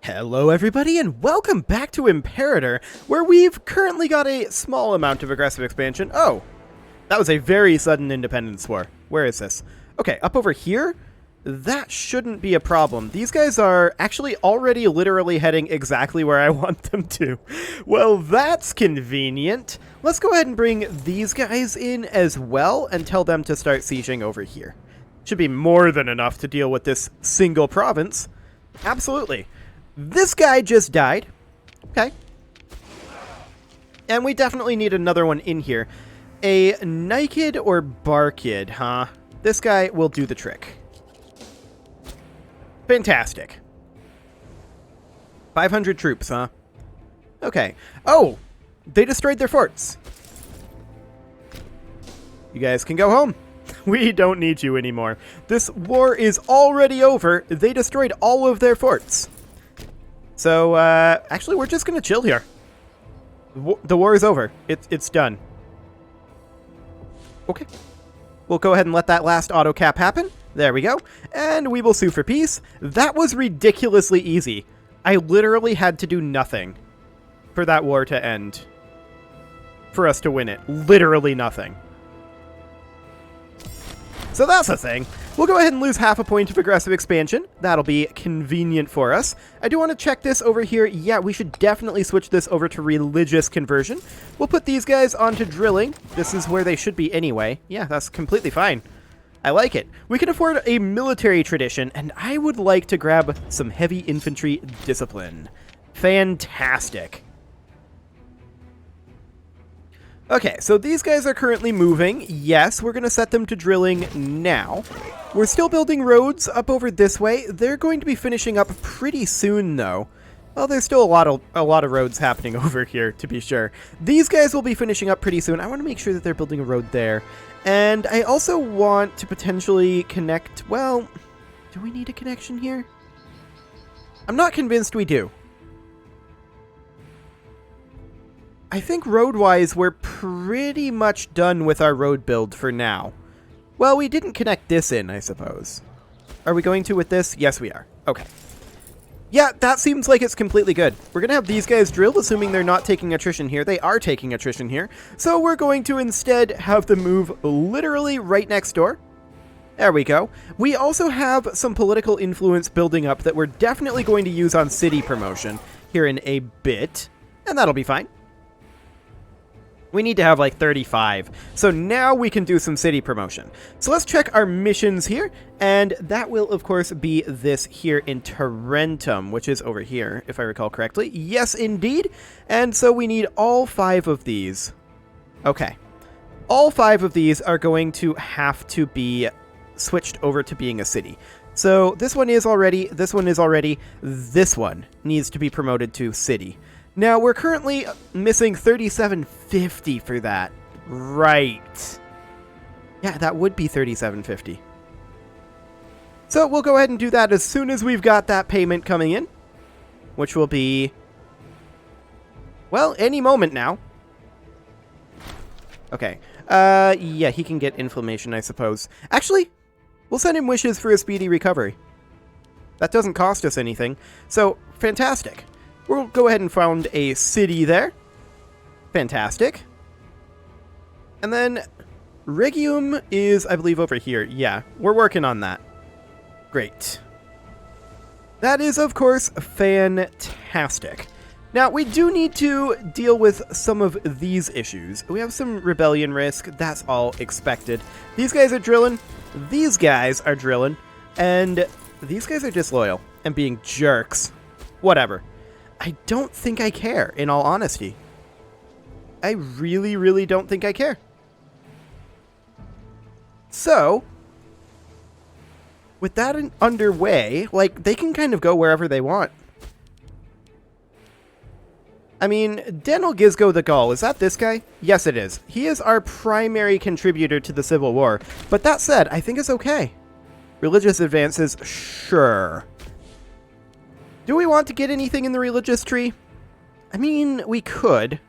Hello everybody and welcome back to Imperator, where we've currently got a small amount of aggressive expansion. Oh, that was a very sudden independence war. Where is this? Okay, up over here? That shouldn't be a problem. These guys are actually already literally heading exactly where I want them to. Well, that's convenient. Let's go ahead and bring these guys in as well and tell them to start sieging over here. Should be more than enough to deal with this single province. Absolutely. This guy just died. Okay. And we definitely need another one in here. A Nikid or Barkid, huh? This guy will do the trick. Fantastic. 500 troops, huh? Okay. Oh! They destroyed their forts. You guys can go home. We don't need you anymore. This war is already over. They destroyed all of their forts. So, actually, we're just going to chill here. The war is over. It's done. Okay. We'll go ahead and let that last auto cap happen. There we go. And we will sue for peace. That was ridiculously easy. I literally had to do nothing for that war to end. For us to win it. Literally nothing. So that's a thing. We'll go ahead and lose half a point of aggressive expansion. That'll be convenient for us. I do want to check this over here. Yeah, we should definitely switch this over to religious conversion. We'll put these guys onto drilling. This is where they should be anyway. Yeah, that's completely fine. I like it. We can afford a military tradition, and I would like to grab some heavy infantry discipline. Fantastic. Okay, so these guys are currently moving. Yes, we're going to set them to drilling now. We're still building roads up over this way. They're going to be finishing up pretty soon, though. Well, there's still a lot of roads happening over here, to be sure. These guys will be finishing up pretty soon. I want to make sure that they're building a road there. And I also want to potentially connect... Well, do we need a connection here? I'm not convinced we do. I think road-wise, we're pretty much done with our road build for now. Well, we didn't connect this in, I suppose. Are we going to with this? Yes, we are. Okay. Yeah, that seems like it's completely good. We're going to have these guys drilled, assuming they're not taking attrition here. They are taking attrition here. So we're going to instead have them move literally right next door. There we go. We also have some political influence building up that we're definitely going to use on city promotion here in a bit. And that'll be fine. We need to have like 35. So now we can do some city promotion. So let's check our missions here. And that will, of course, be this here in Tarentum, which is over here, if I recall correctly. Yes, indeed. And so we need all 5 of these. Okay. All 5 of these are going to have to be switched over to being a city. So this one is already, this one is already, this one needs to be promoted to city. Now, we're currently missing 3750 for that. Right. Yeah, that would be 3750. So we'll go ahead and do that as soon as we've got that payment coming in. Which will be... well, any moment now. Okay. Yeah, he can get inflammation, I suppose. Actually, we'll send him wishes for a speedy recovery. That doesn't cost us anything. So, fantastic. We'll go ahead and found a city there. Fantastic. And then Regium is, I believe, over here. Yeah, we're working on that. Great. That is, of course, fantastic. Now, we do need to deal with some of these issues. We have some rebellion risk. That's all expected. These guys are drilling. These guys are drilling. And these guys are disloyal and being jerks. Whatever. I don't think I care, in all honesty. I really, really don't think I care. So, with that underway, like, they can kind of go wherever they want. I mean, Denel Gizgo the Gaul, is that this guy? Yes, it is. He is our primary contributor to the Civil War. But that said, I think it's okay. Religious advances, sure. Do we want to get anything in the religious tree? I mean, we could.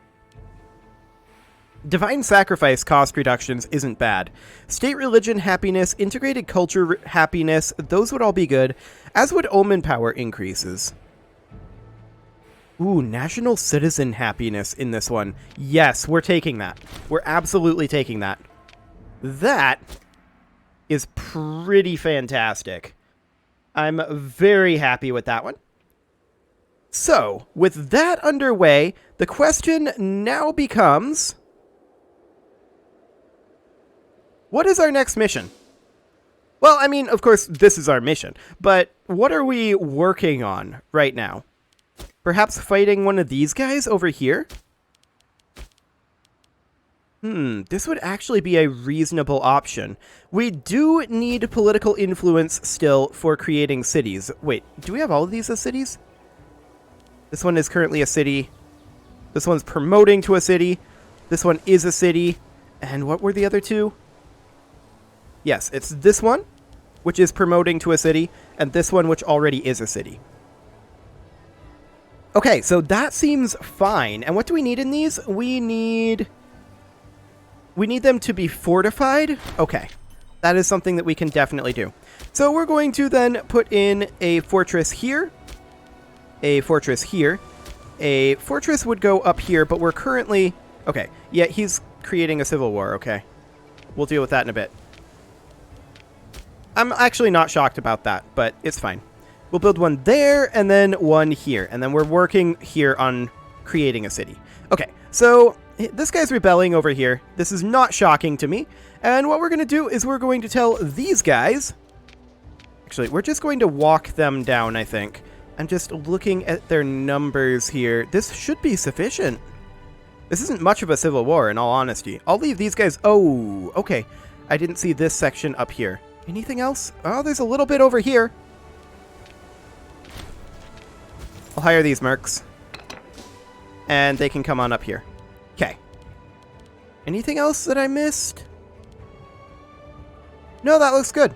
Divine sacrifice cost reductions isn't bad. State religion happiness, integrated culture happiness, those would all be good, as would omen power increases. Ooh, national citizen happiness in this one. Yes, we're taking that. We're absolutely taking that. That is pretty fantastic. I'm very happy with that one. So, with that underway, the question now becomes, what is our next mission? Well, I mean, of course, this is our mission, but what are we working on right now? Perhaps fighting one of these guys over here? This would actually be a reasonable option. We do need political influence still for creating cities. Wait, do we have all of these as cities? This one is currently a city. This one's promoting to a city. This one is a city. And what were the other two? Yes, it's this one, which is promoting to a city, and this one, which already is a city. Okay, so that seems fine. And what do we need in these? We need them to be fortified. Okay, that is something that we can definitely do. So we're going to then put in a fortress here. A fortress here. A fortress would go up here, but we're currently... Okay, yeah, he's creating a civil war, okay. We'll deal with that in a bit. I'm actually not shocked about that, but it's fine. We'll build one there, and then one here. And then we're working here on creating a city. Okay, so this guy's rebelling over here. This is not shocking to me. And what we're going to do is we're going to tell these guys... Actually, we're just going to walk them down, I think. I'm just looking at their numbers here. This should be sufficient. This isn't much of a civil war, in all honesty. I'll leave these guys... Oh, okay. I didn't see this section up here. Anything else? Oh, there's a little bit over here. I'll hire these mercs. And they can come on up here. Okay. Anything else that I missed? No, that looks good.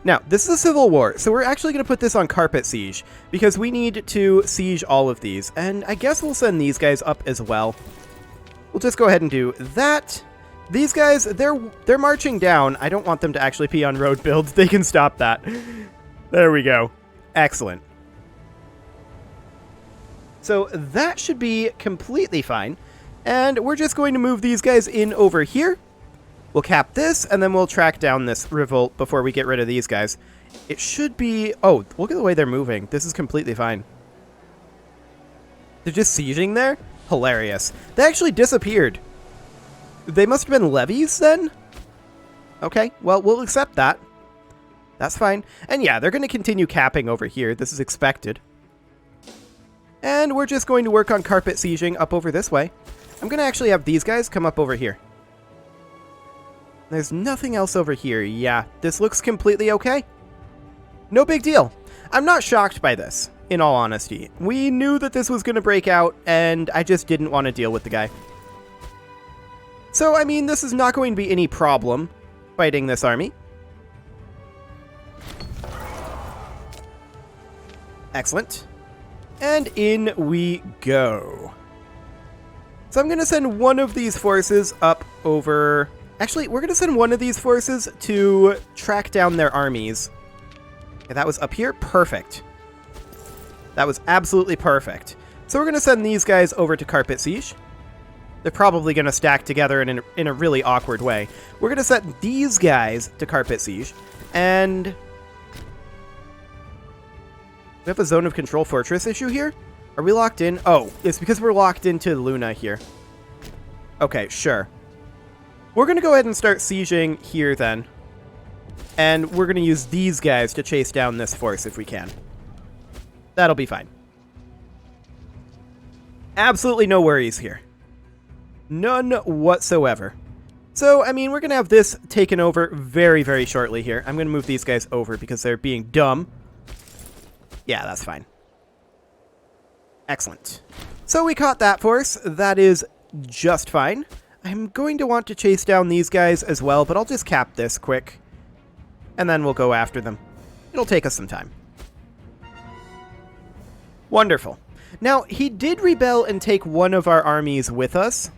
Now, this is a civil war, so we're actually going to put this on carpet siege, because we need to siege all of these, and I guess we'll send these guys up as well. We'll just go ahead and do that. These guys, they're marching down. I don't want them to actually be on road builds. They can stop that. There we go. Excellent. So that should be completely fine, and we're just going to move these guys in over here. We'll cap this, and then we'll track down this revolt before we get rid of these guys. It should be... Oh, look at the way they're moving. This is completely fine. They're just sieging there? Hilarious. They actually disappeared. They must have been levies, then? Okay, well, we'll accept that. That's fine. And yeah, they're going to continue capping over here. This is expected. And we're just going to work on carpet sieging up over this way. I'm going to actually have these guys come up over here. There's nothing else over here. Yeah, this looks completely okay. No big deal. I'm not shocked by this, in all honesty. We knew that this was going to break out, and I just didn't want to deal with the guy. So, I mean, this is not going to be any problem fighting this army. Excellent. And in we go. So I'm going to send one of these forces up over... Actually, we're going to send one of these forces to track down their armies. Okay, that was up here. Perfect. That was absolutely perfect. So we're going to send these guys over to Carpet Siege. They're probably going to stack together in a really awkward way. We're going to set these guys to Carpet Siege. And... we have a zone of control fortress issue here? Are we locked in? Oh, it's because we're locked into Luna here. Okay, sure. We're going to go ahead and start sieging here then. And we're going to use these guys to chase down this force if we can. That'll be fine. Absolutely no worries here. None whatsoever. So, I mean, we're going to have this taken over very, very shortly here. I'm going to move these guys over because they're being dumb. Yeah, that's fine. Excellent. So we caught that force. That is just fine. I'm going to want to chase down these guys as well, but I'll just cap this quick. And then we'll go after them. It'll take us some time. Wonderful. Now, he did rebel and take one of our armies with us,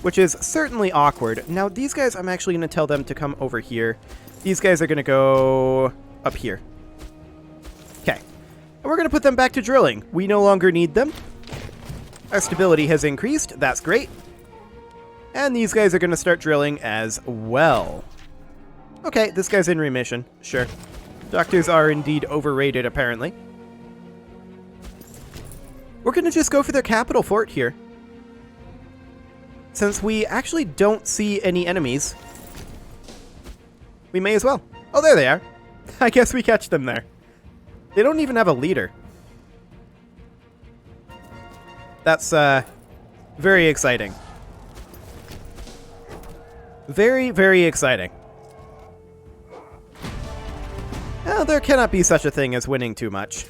which is certainly awkward. Now, these guys, I'm actually going to tell them to come over here. These guys are going to go up here. Okay. And we're going to put them back to drilling. We no longer need them. Our stability has increased. That's great. And these guys are going to start drilling as well. Okay, this guy's in remission. Sure. Doctors are indeed overrated, apparently. We're going to just go for their capital fort here. Since we actually don't see any enemies, we may as well. Oh, there they are. I guess we catch them there. They don't even have a leader. That's very exciting. Very, very exciting. Well, there cannot be such a thing as winning too much.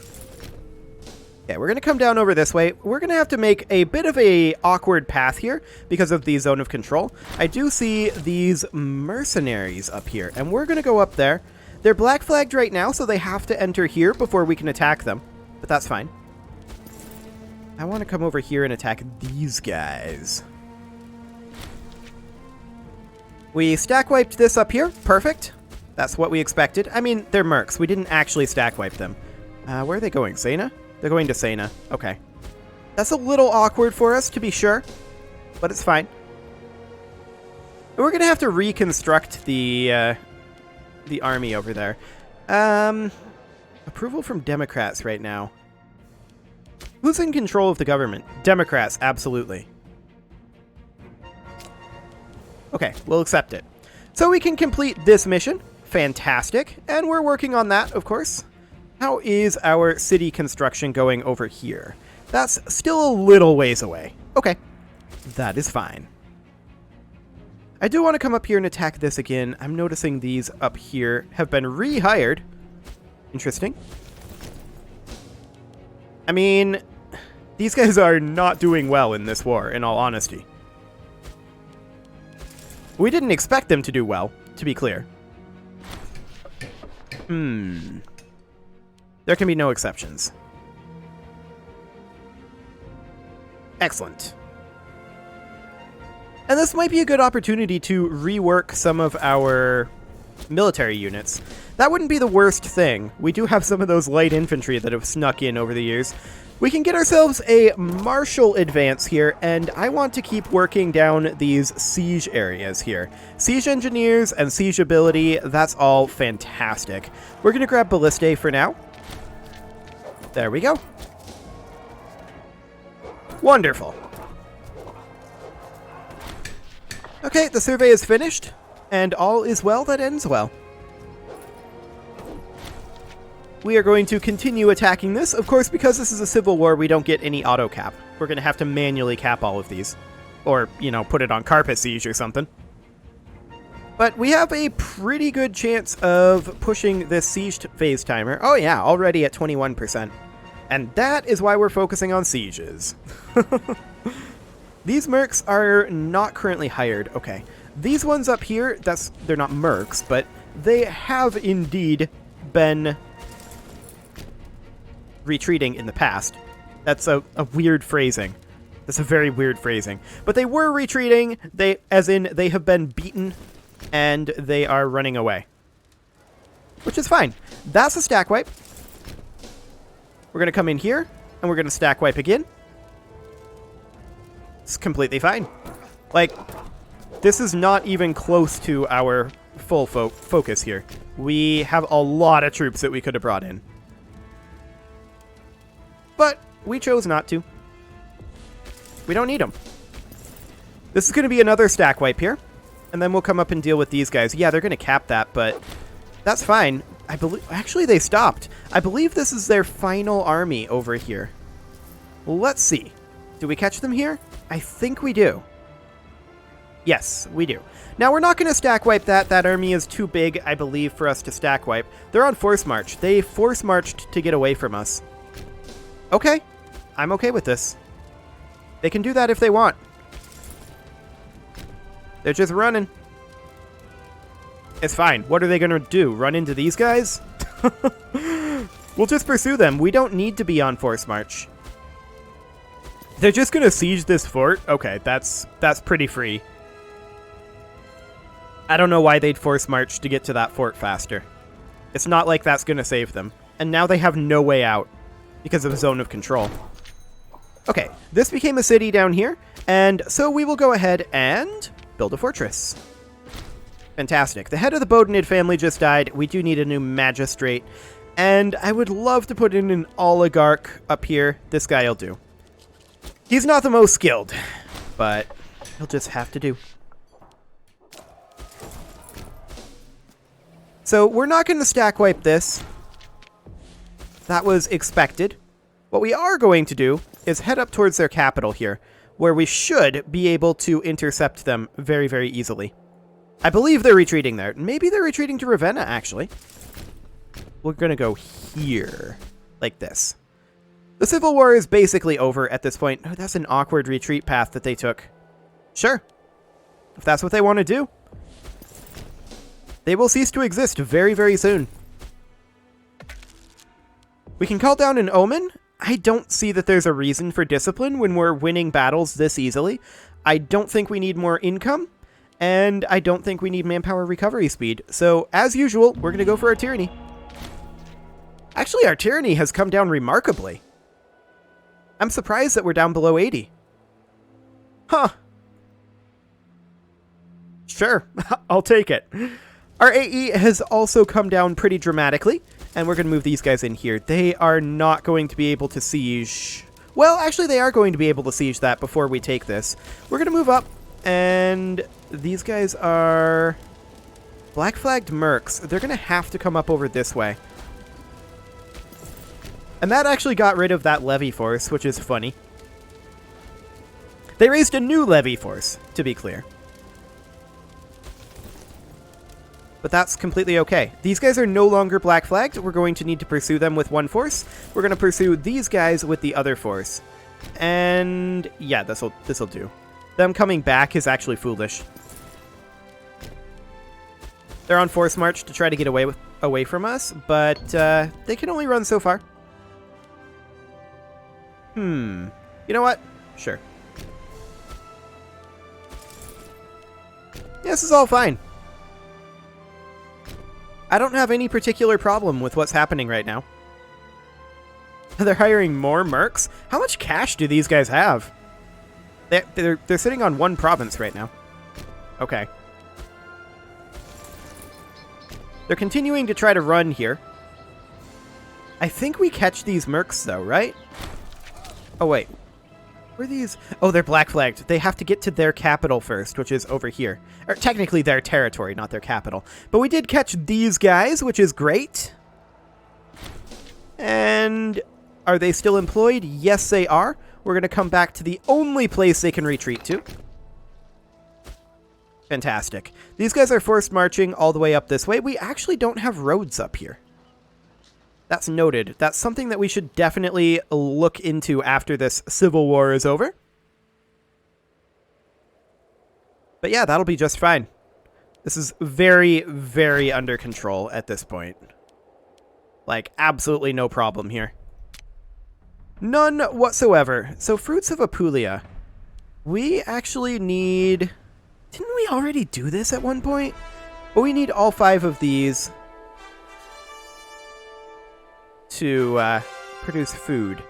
Okay, we're going to come down over this way. We're going to have to make a bit of a awkward path here because of the zone of control. I do see these mercenaries up here, and we're going to go up there. They're black flagged right now, so they have to enter here before we can attack them. But that's fine. I want to come over here and attack these guys. We stack wiped this up here. Perfect. That's what we expected. I mean, they're mercs. We didn't actually stack wipe them. Where are they going? Sena? They're going to Sena. Okay. That's a little awkward for us, to be sure. But it's fine. We're going to have to reconstruct the army over there. Approval from Democrats right now. Who's in control of the government? Democrats, absolutely. Okay, we'll accept it. So we can complete this mission. Fantastic. And we're working on that, of course. How is our city construction going over here? That's still a little ways away. Okay, that is fine. I do want to come up here and attack this again. I'm noticing these up here have been rehired. Interesting. I mean, these guys are not doing well in this war, in all honesty. We didn't expect them to do well, to be clear. There can be no exceptions. Excellent. And this might be a good opportunity to rework some of our military units. That wouldn't be the worst thing. We do have some of those light infantry that have snuck in over the years. We can get ourselves a martial advance here, and I want to keep working down these siege areas here. Siege engineers and siege ability, that's all fantastic. We're going to grab Ballistae for now. There we go. Wonderful. Okay, the survey is finished, and all is well that ends well. We are going to continue attacking this. Of course, because this is a civil war, we don't get any auto cap. We're going to have to manually cap all of these. Or, you know, put it on carpet siege or something. But we have a pretty good chance of pushing this siege phase timer. Oh yeah, already at 21%. And that is why we're focusing on sieges. These mercs are not currently hired. Okay. These ones up here, they're not mercs, but they have indeed been retreating in the past. That's a weird phrasing. That's a very weird phrasing. But they were retreating, as in they have been beaten, and they are running away. Which is fine. That's a stack wipe. We're going to come in here, and we're going to stack wipe again. It's completely fine. Like, this is not even close to our full focus here. We have a lot of troops that we could have brought in. But we chose not to. We don't need them. This is going to be another stack wipe here. And then we'll come up and deal with these guys. Yeah, they're going to cap that, but that's fine. I believe... Actually, they stopped. I believe this is their final army over here. Let's see. Do we catch them here? I think we do. Yes, we do. Now, we're not going to stack wipe that. That army is too big, I believe, for us to stack wipe. They're on force march. They force marched to get away from us. Okay. I'm okay with this. They can do that if they want. They're just running. It's fine. What are they going to do? Run into these guys? We'll just pursue them. We don't need to be on force march. They're just going to siege this fort? Okay, that's pretty free. I don't know why they'd force march to get to that fort faster. It's not like that's going to save them. And now they have no way out. because of zone of control. Okay, this became a city down here, and so we will go ahead and build a fortress. Fantastic. The head of the Bodenid family just died. We do need a new magistrate, and I would love to put in an oligarch up here. This guy will do. He's not the most skilled, but he'll just have to do. So we're not going to stack wipe this. That was expected. What we are going to do is head up towards their capital here, where we should be able to intercept them very, very easily. I believe they're retreating there. Maybe they're retreating to Ravenna, actually. We're going to go here, like this. The Civil War is basically over at this point. Oh, that's an awkward retreat path that they took. Sure. If that's what they want to do. They will cease to exist very, very soon. We can call down an Omen. I don't see that there's a reason for discipline when we're winning battles this easily. I don't think we need more income, and I don't think we need manpower recovery speed. So, as usual, we're going to go for our Tyranny. Actually, our Tyranny has come down remarkably. I'm surprised that we're down below 80. Huh. Sure, I'll take it. Our AE has also come down pretty dramatically, and we're going to move these guys in here. They are not going to be able to siege. Well, actually, they are going to be able to siege that before we take this. We're going to move up, and these guys are black-flagged mercs. They're going to have to come up over this way. And that actually got rid of that levy force, which is funny. They raised a new levy force, to be clear. But that's completely okay. These guys are no longer black flagged. We're going to need to pursue them with one force. We're going to pursue these guys with the other force. And yeah, this'll do. Them coming back is actually foolish. They're on force march to try to get away from us, but they can only run so far. You know what? Sure. Yeah, this is all fine. I don't have any particular problem with what's happening right now. They're hiring more mercs? How much cash do these guys have? They're sitting on one province right now. Okay. They're continuing to try to run here. I think we catch these mercs though, right? Oh wait. Where are these? Oh, they're black flagged. They have to get to their capital first, which is over here. Or technically their territory, not their capital. But we did catch these guys, which is great. And are they still employed? Yes, they are. We're going to come back to the only place they can retreat to. Fantastic. These guys are forced marching all the way up this way. We actually don't have roads up here. That's noted. That's something that we should definitely look into after this civil war is over. But yeah, that'll be just fine. This is very, very under control at this point. Like, absolutely no problem here. None whatsoever. So, Fruits of Apulia. We actually need... Didn't we already do this at one point? But we need all 5 of these to produce food.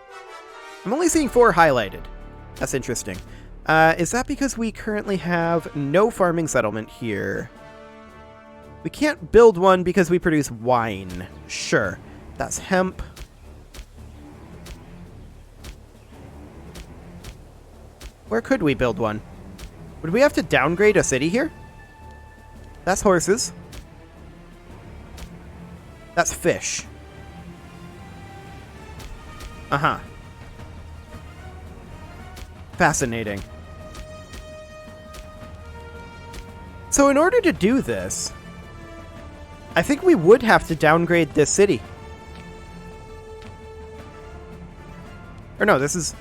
I'm only seeing 4 highlighted. That's interesting. Is that because we currently have no farming settlement here? We can't build one because we produce wine. Sure. That's hemp. Where could we build one? Would we have to downgrade a city here? That's horses. That's fish. Uh-huh. Fascinating. So in order to do this, I think we would have to downgrade this city. Or no, this is...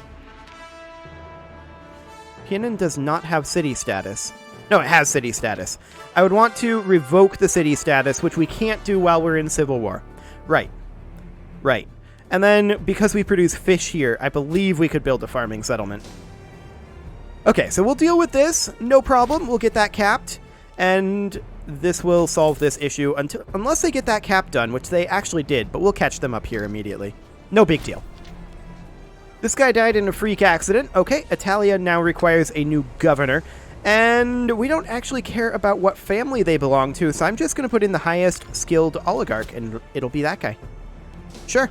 Kinnan does not have city status. No, it has city status. I would want to revoke the city status, which we can't do while we're in Civil War. Right. Right. And then, because we produce fish here, I believe we could build a farming settlement. Okay, so we'll deal with this. No problem. We'll get that capped. And this will solve this issue unless they get that cap done, which they actually did, but we'll catch them up here immediately. No big deal. This guy died in a freak accident. Okay, Italia now requires a new governor. And we don't actually care about what family they belong to, so I'm just going to put in the highest skilled oligarch, and it'll be that guy. Sure.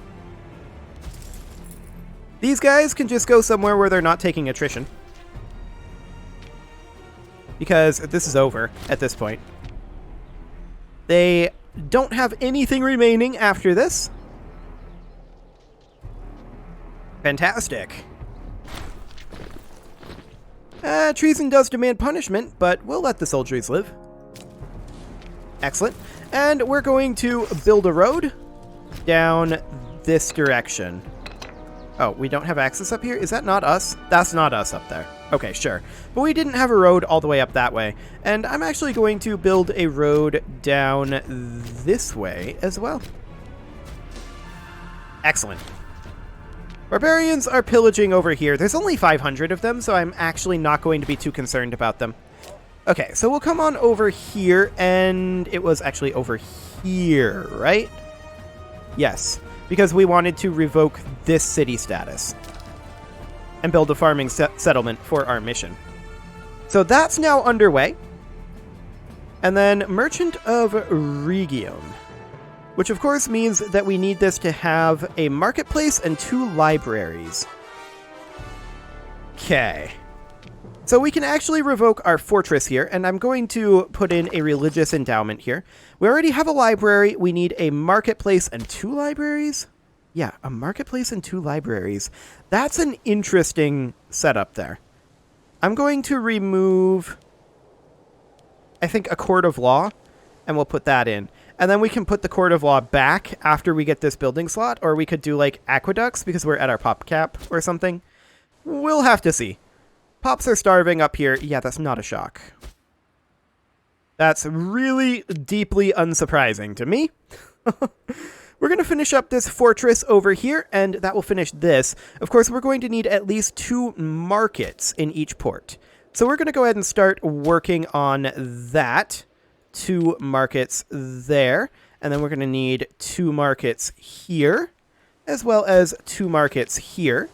These guys can just go somewhere where they're not taking attrition. Because this is over at this point. They don't have anything remaining after this. Fantastic. Treason does demand punishment, but we'll let the soldiers live. Excellent. And we're going to build a road down this direction. Oh, we don't have access up here? Is that not us? That's not us up there. Okay, sure. But we didn't have a road all the way up that way. And I'm actually going to build a road down this way as well. Excellent. Barbarians are pillaging over here. There's only 500 of them, so I'm actually not going to be too concerned about them. Okay, so we'll come on over here, and it was actually over here, right? Yes, because we wanted to revoke this city status and build a farming settlement for our mission. So that's now underway. And then Merchant of Rhegium, which of course means that we need this to have a marketplace and 2 libraries. Okay. So we can actually revoke our fortress here, and I'm going to put in a religious endowment here. We already have a library. We need a marketplace and 2 libraries? Yeah, a marketplace and 2 libraries. That's an interesting setup there. I'm going to remove, I think, a court of law, and we'll put that in. And then we can put the court of law back after we get this building slot, or we could do, like, aqueducts because we're at our pop cap or something. We'll have to see. Pops are starving up here. Yeah, that's not a shock. That's really deeply unsurprising to me. We're going to finish up this fortress over here, and that will finish this. Of course, we're going to need at least 2 markets in each port. So we're going to go ahead and start working on that. 2 markets there. And then we're going to need 2 markets here, as well as 2 markets here.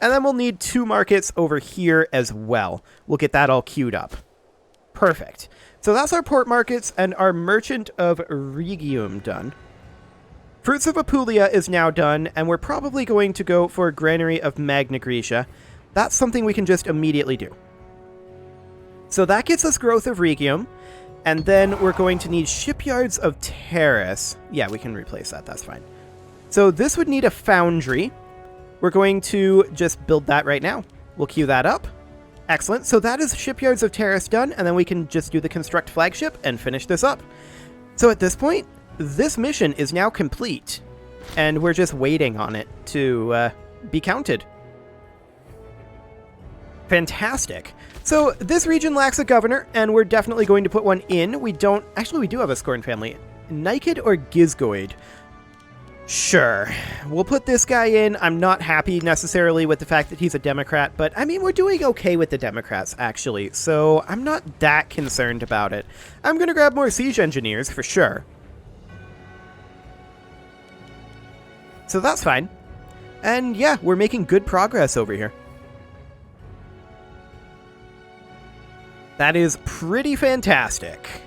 And then we'll need 2 markets over here as well. We'll get that all queued up. Perfect. So that's our port markets and our Merchant of Rhegium done. Fruits of Apulia is now done, and we're probably going to go for Granary of Magna Graecia. That's something we can just immediately do. So that gets us Growth of Rhegium, and then we're going to need Shipyards of Terrace. Yeah, we can replace that, that's fine. So this would need a foundry. We're going to just build that right now. We'll queue that up. Excellent, so that is Shipyards of Terrace done, and then we can just do the Construct Flagship and finish this up. So at this point, this mission is now complete, and we're just waiting on it to be counted. Fantastic. So this region lacks a governor, and we're definitely going to put one in. We do have a Scorn family. Nikid or Gizgoid? Sure. We'll put this guy in. I'm not happy necessarily with the fact that he's a Democrat, but I mean, we're doing okay with the Democrats, actually, so I'm not that concerned about it. I'm going to grab more siege engineers for sure. So that's fine. And yeah, we're making good progress over here. That is pretty fantastic.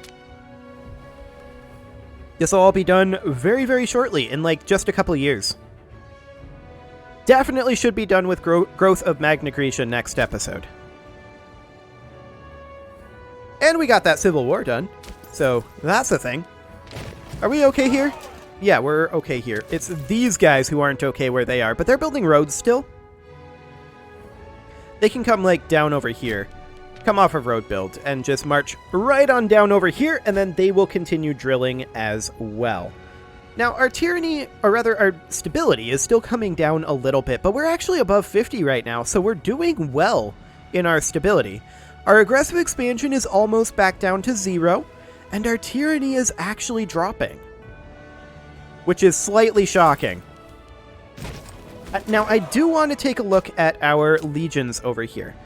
This will all be done very, very shortly, in like just a couple of years. Definitely should be done with Growth of Magna Graecia next episode. And we got that Civil War done, so that's a thing. Are we okay here? Yeah, we're okay here. It's these guys who aren't okay where they are, but they're building roads still. They can come, like, down over here. Come off of road build and just march right on down over here, and then they will continue drilling as well. Now, our tyranny, or rather our stability, is still coming down a little bit, but we're actually above 50 right now, so we're doing well in our stability. Our aggressive expansion is almost back down to 0, and our tyranny is actually dropping, which is slightly shocking. Now, I do want to take a look at our legions over here.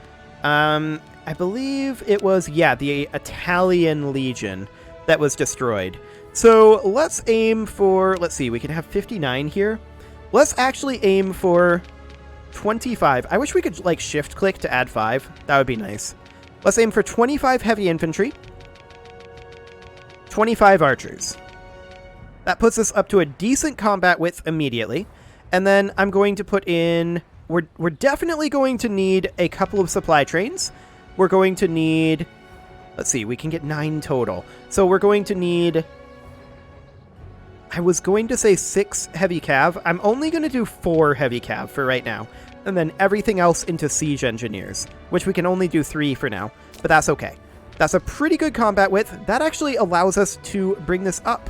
I believe it was, yeah, the Italian Legion that was destroyed. So let's aim for, let's see, we can have 59 here. Let's actually aim for 25. I wish we could, like, shift-click to add 5. That would be nice. Let's aim for 25 heavy infantry. 25 archers. That puts us up to a decent combat width immediately. And then I'm going to put in... We're definitely going to need a couple of supply trains. We're going to need... Let's see, we can get 9 total. So we're going to need... I was going to say 6 heavy cav. I'm only going to do 4 heavy cav for right now. And then everything else into siege engineers, which we can only do 3 for now. But that's okay. That's a pretty good combat width. That actually allows us to bring this up.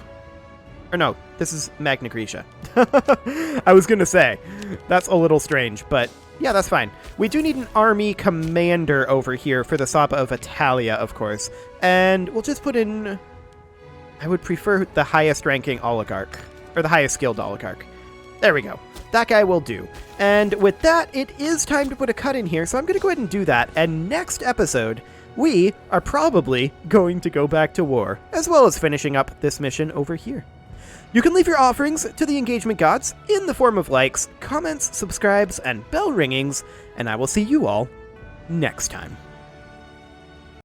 Or no, this is Magna Graecia. I was going to say, that's a little strange, but yeah, that's fine. We do need an army commander over here for the Sapa of Italia, of course. And we'll just put in... I would prefer the highest ranking oligarch, or the highest skilled oligarch. There we go. That guy will do. And with that, it is time to put a cut in here, so I'm going to go ahead and do that. And next episode, we are probably going to go back to war, as well as finishing up this mission over here. You can leave your offerings to the engagement gods in the form of likes, comments, subscribes, and bell ringings, and I will see you all next time.